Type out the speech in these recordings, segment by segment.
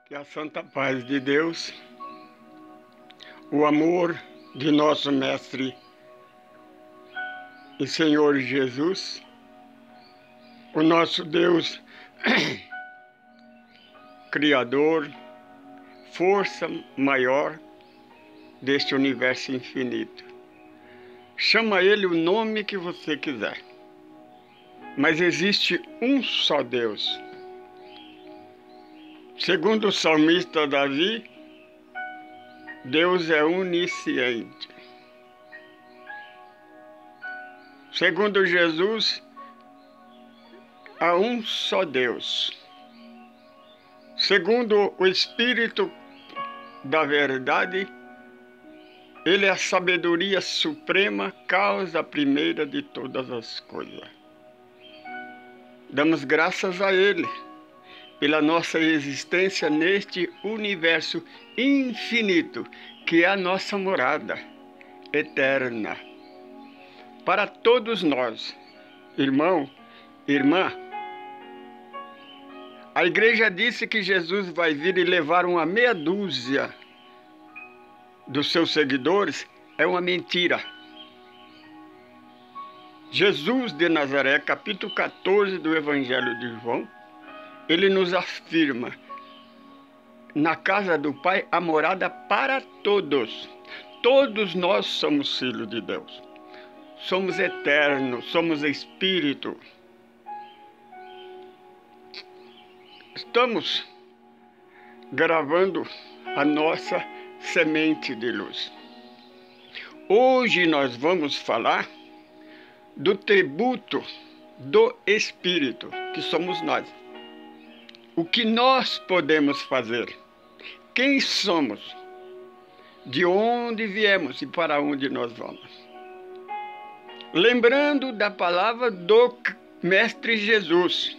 Que a santa paz de Deus, o amor de nosso Mestre e Senhor Jesus, o nosso Deus Criador, força maior deste universo infinito. Chama Ele o nome que você quiser, mas existe um só Deus. Segundo o salmista Davi, Deus é onisciente. Segundo Jesus, há um só Deus. Segundo o Espírito da Verdade, Ele é a sabedoria suprema, causa primeira de todas as coisas. Damos graças a Ele pela nossa existência neste universo infinito, que é a nossa morada eterna. Para todos nós, irmão, irmã, a igreja disse que Jesus vai vir e levar uma meia dúzia dos seus seguidores. É uma mentira. Jesus de Nazaré, capítulo 14 do Evangelho de João, ele nos afirma: na casa do Pai há morada para todos. Todos nós somos filhos de Deus. Somos eternos, somos espírito. Estamos gravando a nossa semente de luz. Hoje nós vamos falar do tributo do Espírito, que somos nós. O que nós podemos fazer? Quem somos? De onde viemos e para onde nós vamos? Lembrando da palavra do Mestre Jesus: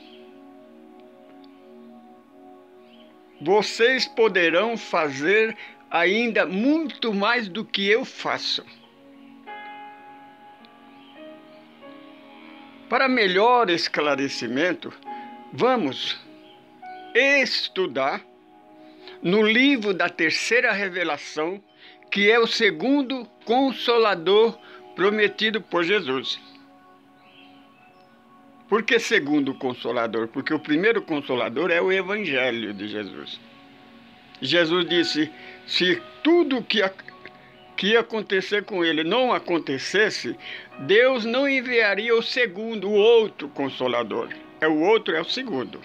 vocês poderão fazer ainda muito mais do que eu faço. Para melhor esclarecimento, vamos estudar no livro da terceira revelação, que é o segundo Consolador prometido por Jesus. Por que segundo Consolador? Porque o primeiro Consolador é o Evangelho de Jesus. Jesus disse: se tudo que ia acontecer com ele não acontecesse, Deus não enviaria o segundo, o outro Consolador. O outro é o segundo.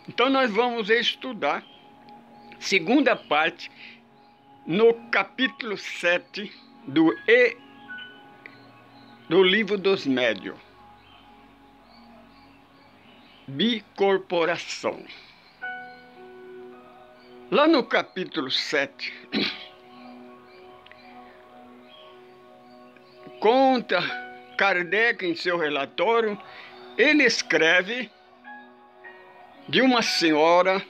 Então nós vamos estudar segunda parte no capítulo 7 do livro dos Médios. Bicorporação. Lá no capítulo 7, conta Kardec em seu relatório, ele escreve de uma senhora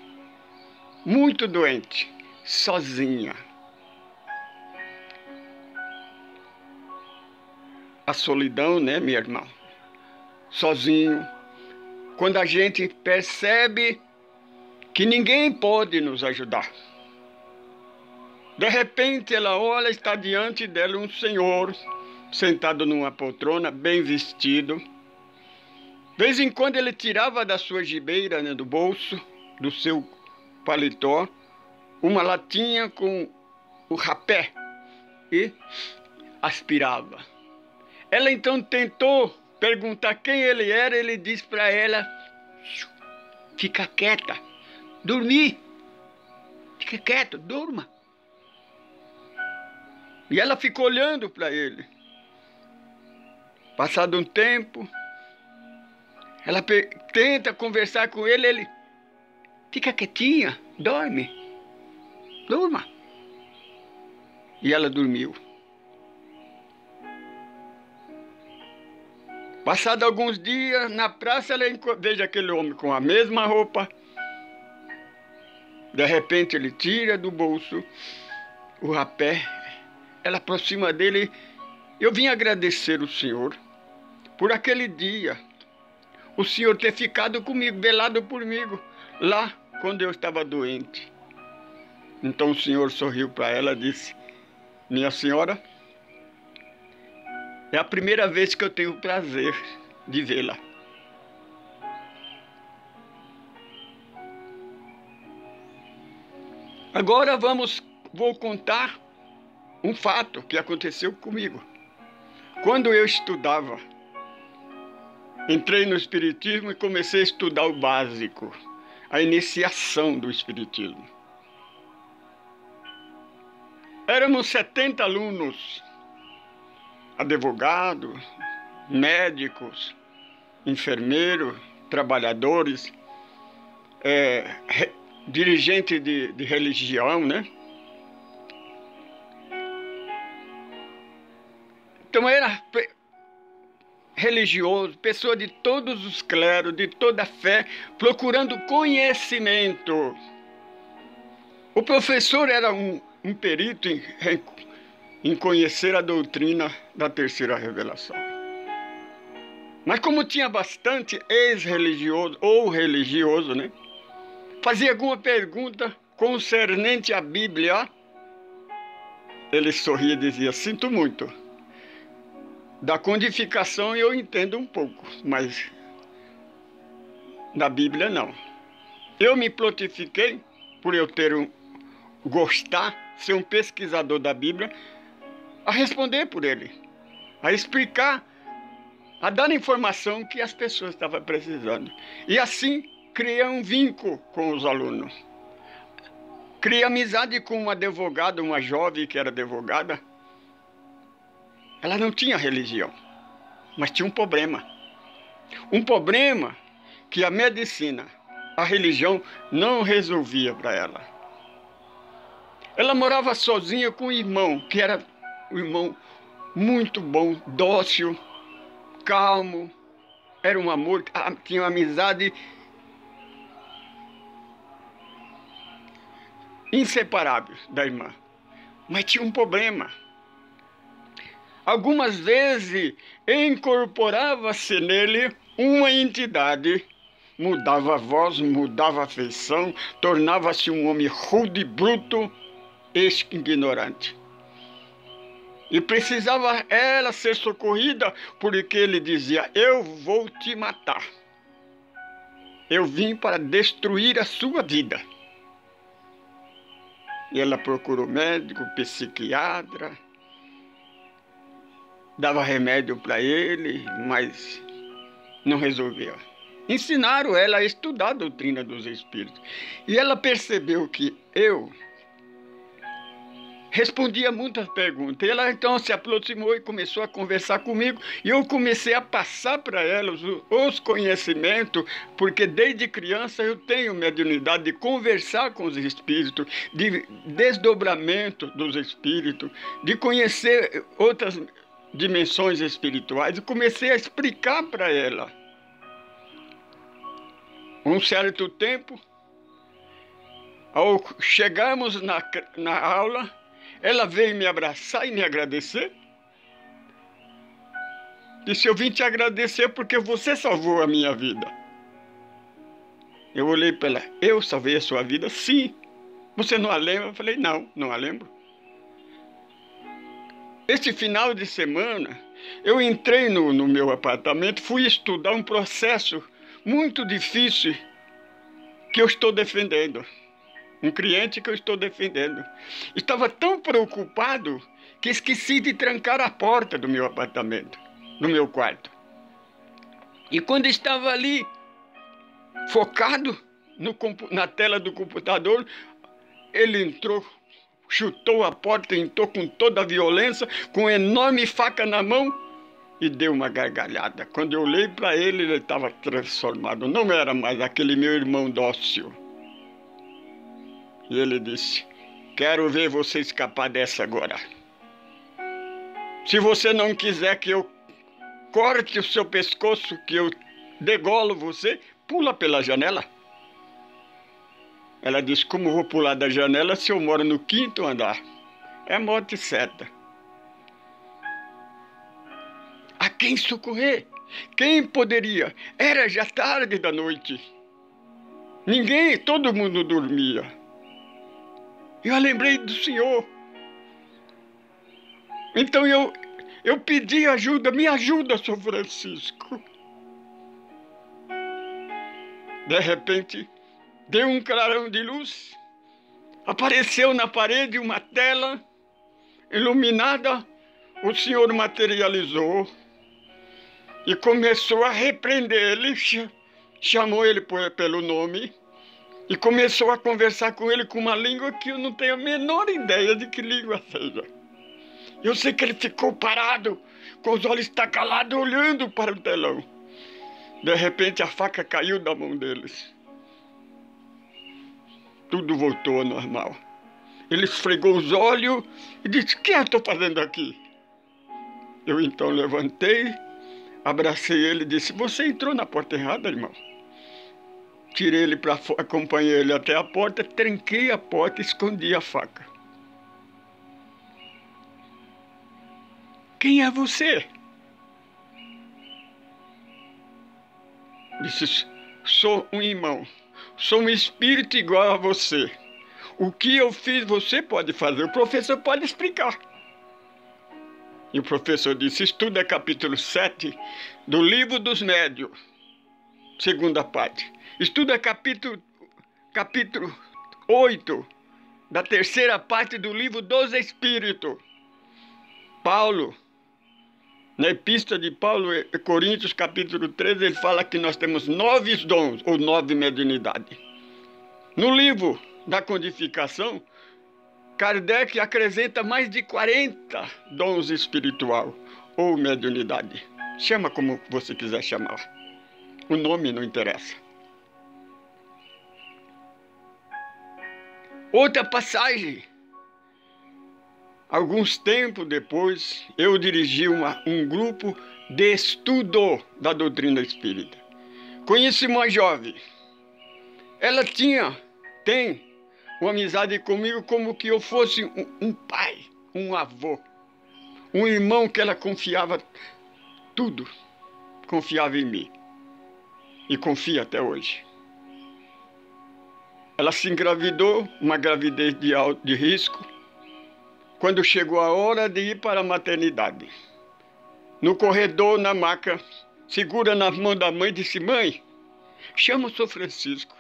muito doente, sozinha. A solidão, né, minha irmã? Sozinho. Quando a gente percebe que ninguém pode nos ajudar. De repente ela olha, está diante dela um senhor sentado numa poltrona, bem vestido. De vez em quando ele tirava da sua gibeira, né, do bolso, do seu paletó, uma latinha com o rapé e aspirava. Ela então tentou perguntar quem ele era. Ele disse para ela: fica quieta, dormir, fica quieto, durma. E ela ficou olhando para ele. Passado um tempo, ela tenta conversar com ele, ele: fica quietinha, dorme, durma. E ela dormiu. Passado alguns dias, na praça, ela veja aquele homem com a mesma roupa. De repente ele tira do bolso o rapé. Ela aproxima dele: eu vim agradecer o senhor por aquele dia. O senhor ter ficado comigo, velado por mim, lá quando eu estava doente. Então o Senhor sorriu para ela e disse: minha senhora, é a primeira vez que eu tenho o prazer de vê-la. Agora vou contar um fato que aconteceu comigo. Quando eu estudava, entrei no Espiritismo e comecei a estudar o básico, a iniciação do Espiritismo. Éramos 70 alunos, advogados, médicos, enfermeiros, trabalhadores, dirigente de religião, né? Então era religioso, pessoa de todos os clérigos, de toda a fé, procurando conhecimento. O professor era um perito em conhecer a doutrina da terceira revelação. Mas como tinha bastante ex-religioso ou religioso, né? Fazia alguma pergunta concernente à Bíblia, ele sorria e dizia: sinto muito. Da codificação eu entendo um pouco, mas da Bíblia não. Eu me prontifiquei, por eu gostar, ser um pesquisador da Bíblia, a responder por ele, a explicar, a dar informação que as pessoas estavam precisando. E assim criei um vínculo com os alunos. Criei amizade com uma advogada, uma jovem que era advogada. Ela não tinha religião, mas tinha um problema. Um problema que a medicina, a religião, não resolvia para ela. Ela morava sozinha com um irmão, que era um irmão muito bom, dócil, calmo, era um amor, tinha uma amizade inseparável da irmã. Mas tinha um problema. Algumas vezes incorporava-se nele uma entidade, mudava a voz, mudava a feição, tornava-se um homem rude, bruto, ignorante. E precisava ela ser socorrida, porque ele dizia: eu vou te matar. Eu vim para destruir a sua vida. E ela procurou médico, psiquiatra, dava remédio para ele, mas não resolveu. Ensinaram ela a estudar a doutrina dos espíritos. E ela percebeu que eu respondia muitas perguntas. Ela então se aproximou e começou a conversar comigo. E eu comecei a passar para ela os conhecimentos, porque desde criança eu tenho mediunidade de conversar com os espíritos, de desdobramento dos espíritos, de conhecer outras dimensões espirituais. E comecei a explicar para ela. Um certo tempo, ao chegarmos na aula, ela veio me abraçar e me agradecer. Disse: eu vim te agradecer porque você salvou a minha vida. Eu olhei para ela: eu salvei a sua vida? Sim. Você não a lembra? Eu falei: não, não a lembro. Este final de semana, eu entrei no meu apartamento, fui estudar um processo muito difícil que eu estou defendendo. Um cliente que eu estou defendendo. Estava tão preocupado que esqueci de trancar a porta do meu apartamento, do meu quarto. E quando estava ali, focado na tela do computador, ele entrou, chutou a porta, entrou com toda a violência, com uma enorme faca na mão e deu uma gargalhada. Quando eu olhei para ele, ele estava transformado. Não era mais aquele meu irmão dócil. E ele disse: quero ver você escapar dessa agora. Se você não quiser que eu corte o seu pescoço, que eu degolo você, pula pela janela. Ela disse: como vou pular da janela se eu moro no 5º andar? É a morte certa. A quem socorrer? Quem poderia? Era já tarde da noite. Ninguém, todo mundo dormia. Eu lembrei do Senhor. Então eu pedi ajuda, me ajuda, São Francisco. De repente, deu um clarão de luz, apareceu na parede uma tela iluminada, o Senhor materializou e começou a repreender ele, chamou ele pelo nome e começou a conversar com ele com uma língua que eu não tenho a menor ideia de que língua seja. Eu sei que ele ficou parado, com os olhos estacalados, olhando para o telão. De repente a faca caiu da mão deles. Tudo voltou ao normal. Ele esfregou os olhos e disse: "O que eu estou fazendo aqui?" Eu então levantei, abracei ele e disse: "Você entrou na porta errada, irmão." Tirei ele para fora, acompanhei ele até a porta, tranquei a porta e escondi a faca. "Quem é você?" Disse: "Sou um irmão, sou um espírito igual a você. O que eu fiz você pode fazer, o professor pode explicar." E o professor disse: "Estuda capítulo 7 do Livro dos Médios, segunda parte. Estuda capítulo 8 da terceira parte do Livro dos Espíritos." Paulo, na Epístola de Paulo, Coríntios, capítulo 13, ele fala que nós temos 9 dons, ou 9 mediunidades. No livro da codificação, Kardec acrescenta mais de 40 dons espiritual, ou mediunidade. Chama como você quiser chamar. O nome não interessa. Outra passagem. Alguns tempos depois, eu dirigi um grupo de estudo da doutrina espírita. Conheci uma jovem. Ela tem uma amizade comigo como que eu fosse um pai, um avô, um irmão que ela confiava tudo. Confiava em mim. E confia até hoje. Ela se engravidou, uma gravidez de risco. Quando chegou a hora de ir para a maternidade, no corredor, na maca, segura nas mãos da mãe, disse: "Mãe, chama o São Francisco.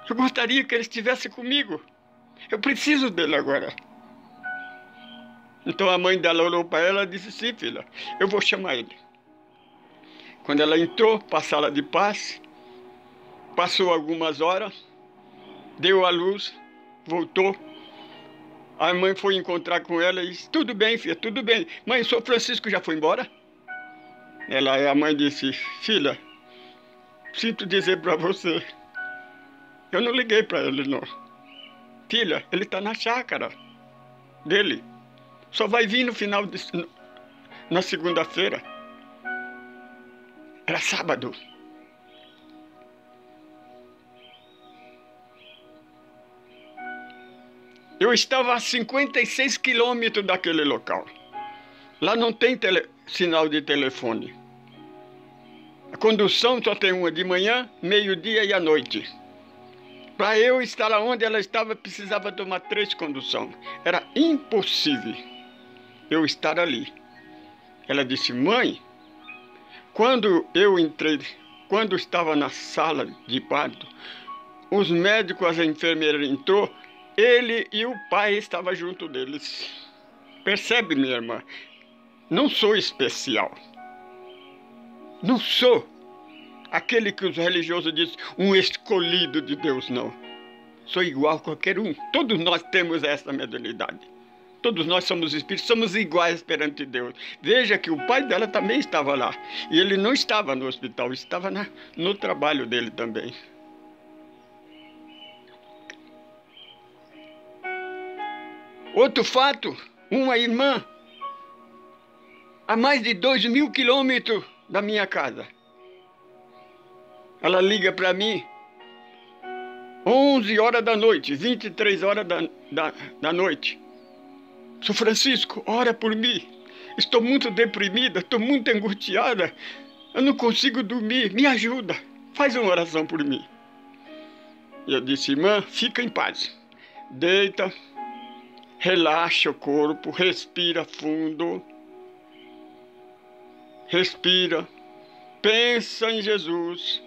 Eu gostaria que ele estivesse comigo. Eu preciso dele agora." Então a mãe dela olhou para ela e disse: "Sim, filha, eu vou chamar ele." Quando ela entrou para a sala de passe, passou algumas horas, deu a luz, voltou. A mãe foi encontrar com ela e disse: "Tudo bem, filha, tudo bem. Mãe, o São Francisco já foi embora?" A mãe disse: "Filha, sinto dizer para você, eu não liguei para ele, não. Filha, ele está na chácara dele. Só vai vir no final na segunda-feira." Era sábado. Eu estava a 56 quilômetros daquele local. Lá não tem sinal de telefone. A condução só tem uma de manhã, meio-dia e à noite. Para eu estar onde ela estava, precisava tomar 3 conduções. Era impossível eu estar ali. Ela disse: "Mãe, quando eu entrei, quando estava na sala de parto, os médicos, as enfermeiras entrou, ele e o pai estavam junto deles." Percebe, minha irmã? Não sou especial. Não sou aquele que os religiosos dizem, um escolhido de Deus, não. Sou igual a qualquer um. Todos nós temos essa mediunidade. Todos nós somos espíritos, somos iguais perante Deus. Veja que o pai dela também estava lá. E ele não estava no hospital, estava no trabalho dele também. Outro fato, uma irmã, a mais de 2.000 quilômetros da minha casa. Ela liga para mim, 11 horas da noite, 23 horas da noite. "São Francisco, ora por mim. Estou muito deprimida, estou muito angustiada. Eu não consigo dormir, me ajuda. faz uma oração por mim. E eu disse: irmã, fica em paz. Deita, relaxa o corpo, respira fundo. Respira, pensa em Jesus.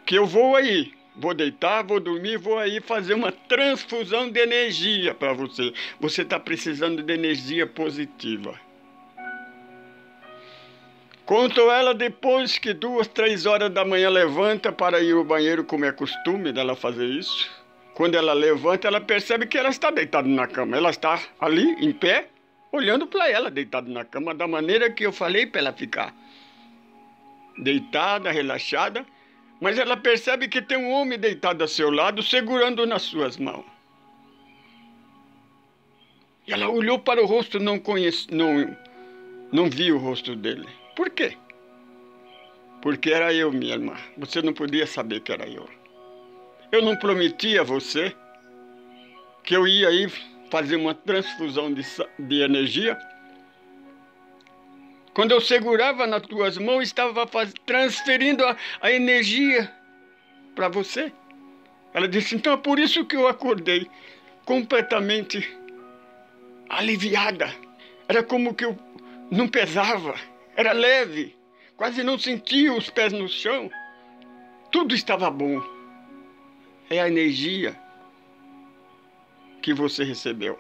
Que eu vou aí, vou deitar, vou dormir, vou aí fazer uma transfusão de energia para você. Você está precisando de energia positiva. Conto ela depois que 2, 3 horas da manhã levanta para ir ao banheiro, como é costume dela fazer isso. Quando ela levanta, ela percebe que ela está deitada na cama. Ela está ali, em pé, olhando para ela, deitada na cama, da maneira que eu falei para ela ficar. Deitada, relaxada, mas ela percebe que tem um homem deitado ao seu lado, segurando nas suas mãos. E ela olhou para o rosto, não viu o rosto dele. Por quê? Porque era eu, minha irmã. Você não podia saber que era eu. Eu não prometi a você que eu ia aí fazer uma transfusão de energia? Quando eu segurava nas tuas mãos, estava transferindo a energia para você. Ela disse: então é por isso que eu acordei completamente aliviada. Era como que eu não pesava, era leve, quase não sentia os pés no chão. Tudo estava bom. É a energia que você recebeu.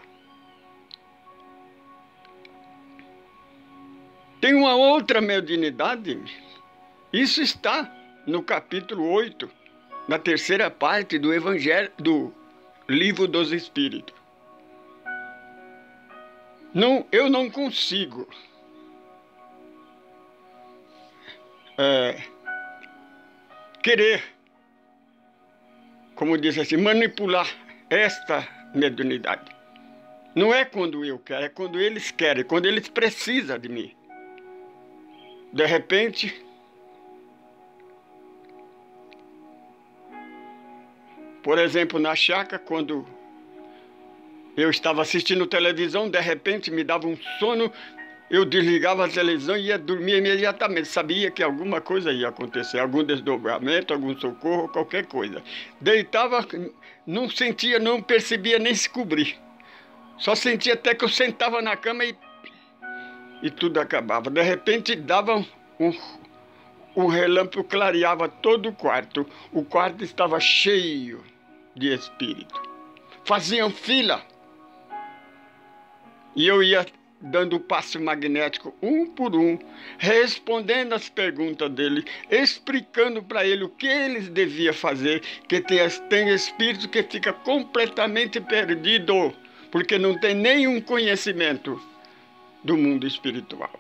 Tem uma outra mediunidade. Isso está no capítulo 8, na terceira parte do Evangelho, do Livro dos Espíritos. Eu não consigo querer, como diz assim, manipular esta mediunidade. Não é quando eu quero, é quando eles querem, quando eles precisam de mim. De repente, por exemplo, na chácara, quando eu estava assistindo televisão, de repente me dava um sono, eu desligava a televisão e ia dormir imediatamente. Sabia que alguma coisa ia acontecer, algum desdobramento, algum socorro, qualquer coisa. Deitava, não sentia, não percebia nem se cobrir. Só sentia até que eu sentava na cama e tudo acabava. De repente dava um relâmpago, clareava todo o quarto. O quarto estava cheio de espírito. Faziam fila. E eu ia dando o passe magnético um por um, respondendo as perguntas dele, explicando para ele o que eles deviam fazer, que tem espírito que fica completamente perdido, porque não tem nenhum conhecimento do mundo espiritual.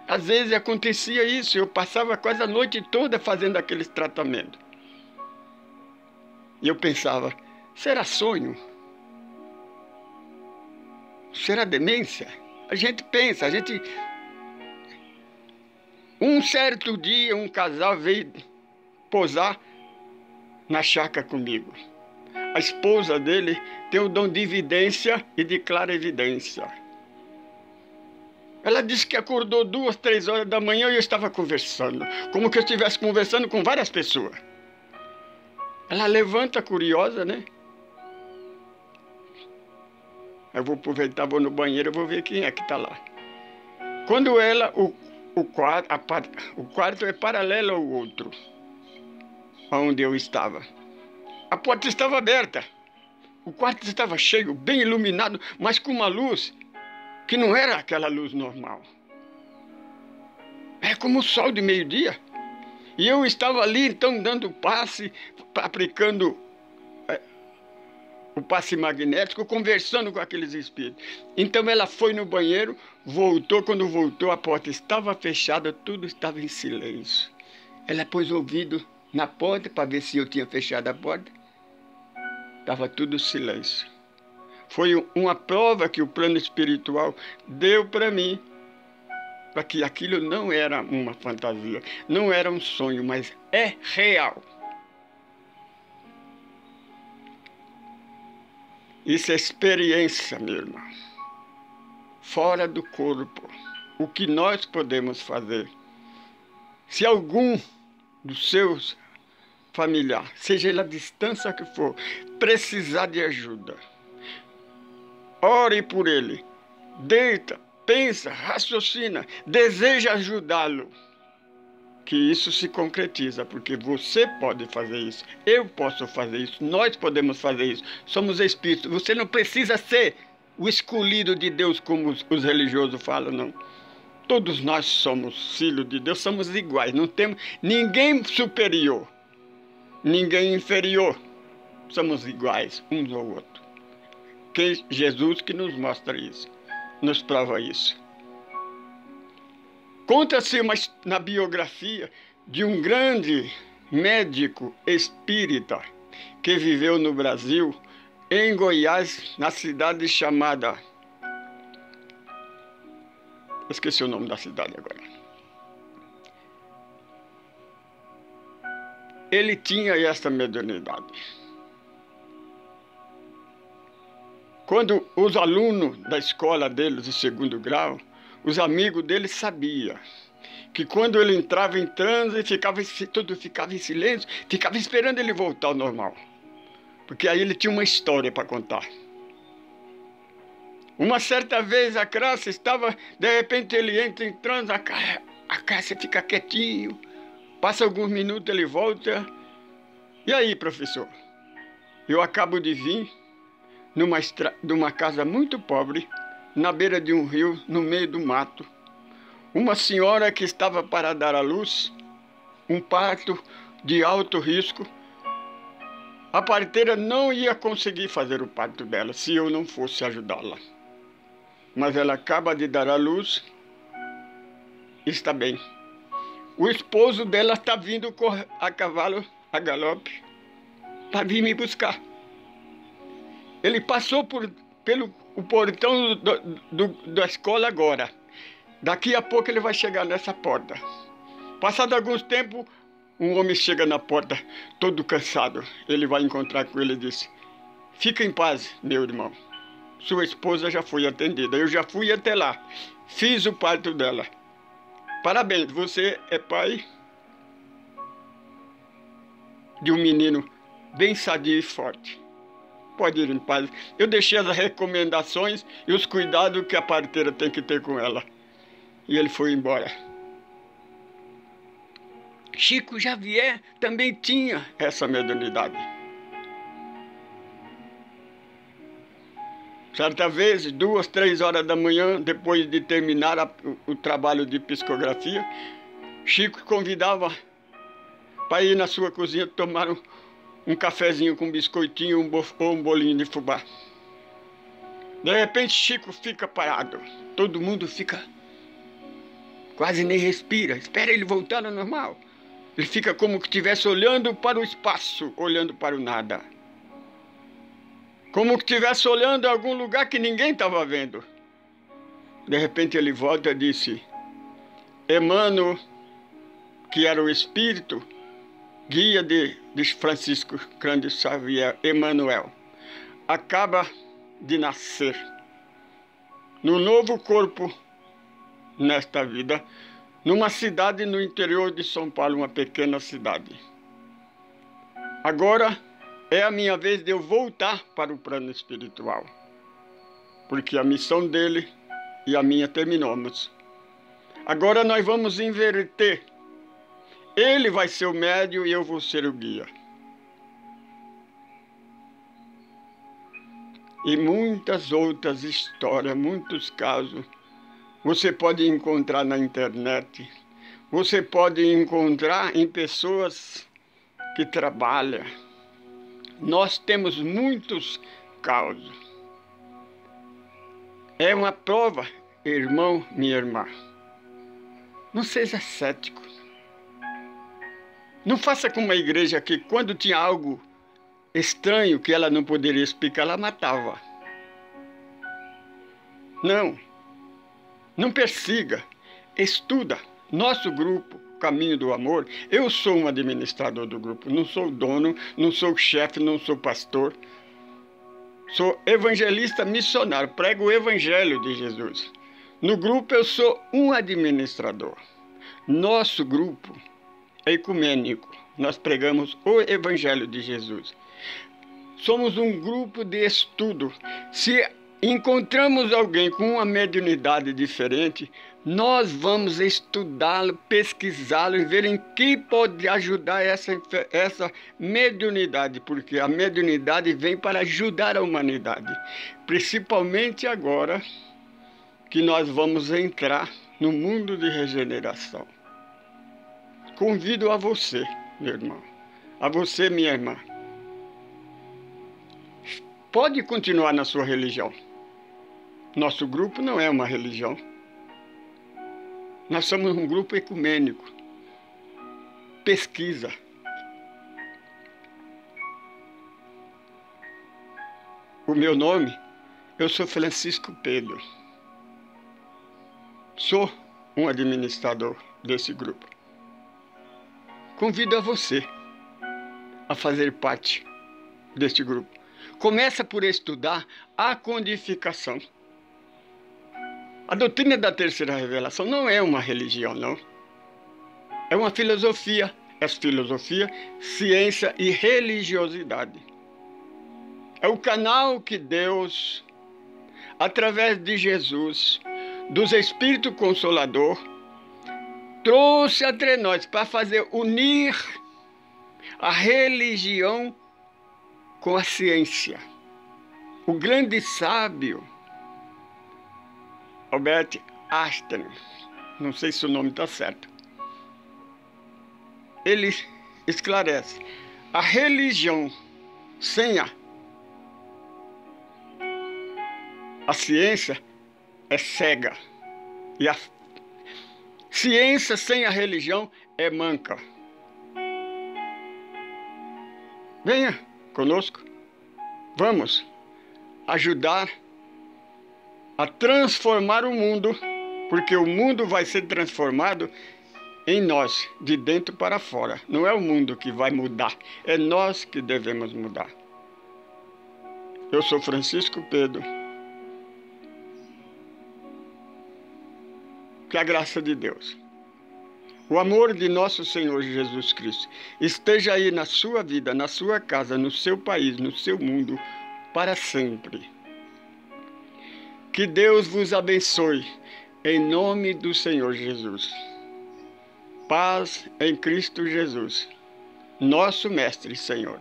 Às vezes acontecia isso, eu passava quase a noite toda fazendo aqueles tratamentos. E eu pensava: será sonho? Será demência? A gente pensa, Um certo dia, um casal veio posar na chácara comigo. A esposa dele tem o dom de evidência e de clarevidência. Ela disse que acordou 2, 3 horas da manhã e eu estava conversando, como que eu estivesse conversando com várias pessoas. Ela levanta curiosa, né? Eu vou aproveitar, vou no banheiro, eu vou ver quem é que está lá. Quando ela, o quarto é paralelo ao outro, onde eu estava. A porta estava aberta. O quarto estava cheio, bem iluminado, mas com uma luz que não era aquela luz normal. É como o sol de meio-dia. E eu estava ali, então, dando passe, aplicando o passe magnético, conversando com aqueles espíritos. Então ela foi no banheiro, voltou. Quando voltou, a porta estava fechada, tudo estava em silêncio. Ela pôs o ouvido na porta para ver se eu tinha fechado a porta. Estava tudo silêncio. Foi uma prova que o plano espiritual deu para mim, para que aquilo não era uma fantasia, não era um sonho, mas é real. Isso é experiência, meu irmão. Fora do corpo. o que nós podemos fazer. Se algum dos seus familiares, seja ele a distância que for, precisar de ajuda, ore por ele, deita, pensa, raciocina, deseja ajudá-lo, que isso se concretiza, porque você pode fazer isso, eu posso fazer isso, nós podemos fazer isso, somos espíritos. Você não precisa ser o escolhido de Deus, como os religiosos falam, não. Todos nós somos filhos de Deus, somos iguais, não temos ninguém superior, ninguém inferior, somos iguais uns ao outro. Que Jesus que nos mostra isso, nos prova isso. Conta-se na biografia de um grande médico espírita que viveu no Brasil, em Goiás, na cidade chamada... Esqueci o nome da cidade agora. Ele tinha essa mediunidade. Quando os alunos da escola deles, de 2º grau, os amigos dele sabiam que quando ele entrava em transe, tudo ficava em silêncio, ficava esperando ele voltar ao normal. Porque aí ele tinha uma história para contar. Uma certa vez a classe estava, de repente ele entra em transe, a classe fica quietinho, passa alguns minutos, ele volta. E aí, professor? Eu acabo de vir numa casa muito pobre, na beira de um rio, no meio do mato. Uma senhora que estava para dar à luz, um parto de alto risco. A parteira não ia conseguir fazer o parto dela se eu não fosse ajudá-la. Mas ela acaba de dar à luz, está bem. O esposo dela está vindo a cavalo, a galope, para vir me buscar. Ele passou pelo portão da escola agora. Daqui a pouco ele vai chegar nessa porta. Passado alguns tempos, um homem chega na porta, todo cansado. Ele vai encontrar com ele e diz: fica em paz, meu irmão. Sua esposa já foi atendida. Eu já fui até lá. Fiz o parto dela. Parabéns, você é pai de um menino bem sadio e forte. Pode ir em paz. Eu deixei as recomendações e os cuidados que a parteira tem que ter com ela. E ele foi embora. Chico Xavier também tinha essa mediunidade. Certa vez, 2, 3 horas da manhã, depois de terminar o trabalho de psicografia, Chico convidava para ir na sua cozinha tomar um cafezinho com biscoitinho ou um bolinho de fubá. De repente, Chico fica parado. Todo mundo fica... quase nem respira. Espera ele voltar ao normal. Ele fica como que estivesse olhando para o espaço, olhando para o nada. Como que estivesse olhando em algum lugar que ninguém estava vendo. De repente ele volta e disse: Emmanuel, que era o espírito, guia de Francisco Cândido Xavier, Emmanuel, acaba de nascer no novo corpo nesta vida, numa cidade no interior de São Paulo, uma pequena cidade. Agora é a minha vez de eu voltar para o plano espiritual, porque a missão dele e a minha terminamos. Agora nós vamos inverter. Ele vai ser o médium e eu vou ser o guia. E muitas outras histórias, muitos casos, você pode encontrar na internet. Você pode encontrar em pessoas que trabalham. Nós temos muitos casos. É uma prova, irmão, minha irmã. Não seja cético. Não faça como a igreja que, quando tinha algo estranho que ela não poderia explicar, ela matava. Não. Não persiga. Estuda. Nosso grupo, Caminho do Amor, eu sou um administrador do grupo. Não sou dono, não sou chefe, não sou pastor. Sou evangelista missionário. Prego o evangelho de Jesus. No grupo eu sou um administrador. Nosso grupo é ecumênico. Nós pregamos o Evangelho de Jesus. Somos um grupo de estudo. Se encontramos alguém com uma mediunidade diferente, nós vamos estudá-lo, pesquisá-lo e ver em que pode ajudar essa mediunidade, porque a mediunidade vem para ajudar a humanidade, principalmente agora que nós vamos entrar no mundo de regeneração. Convido a você, meu irmão, a você, minha irmã, pode continuar na sua religião. Nosso grupo não é uma religião. Nós somos um grupo ecumênico. Pesquisa. O meu nome, eu sou Francisco Pedro. Sou um administrador desse grupo. Convido a você a fazer parte deste grupo. Começa por estudar a codificação. A doutrina da terceira revelação não é uma religião, não. É uma filosofia. É filosofia, ciência e religiosidade. É o canal que Deus, através de Jesus, dos Espíritos Consolador, trouxe entre nós para fazer unir a religião com a ciência. O grande sábio Albert Einstein, não sei se o nome está certo, ele esclarece: a religião sem a ciência é cega, e a ciência sem a religião é manca. Venha conosco, vamos ajudar a transformar o mundo, porque o mundo vai ser transformado em nós, de dentro para fora. Não é o mundo que vai mudar, é nós que devemos mudar. Eu sou Francisco Pedro. Que a graça de Deus, o amor de nosso Senhor Jesus Cristo esteja aí na sua vida, na sua casa, no seu país, no seu mundo, para sempre. Que Deus vos abençoe, em nome do Senhor Jesus. Paz em Cristo Jesus, nosso Mestre e Senhor.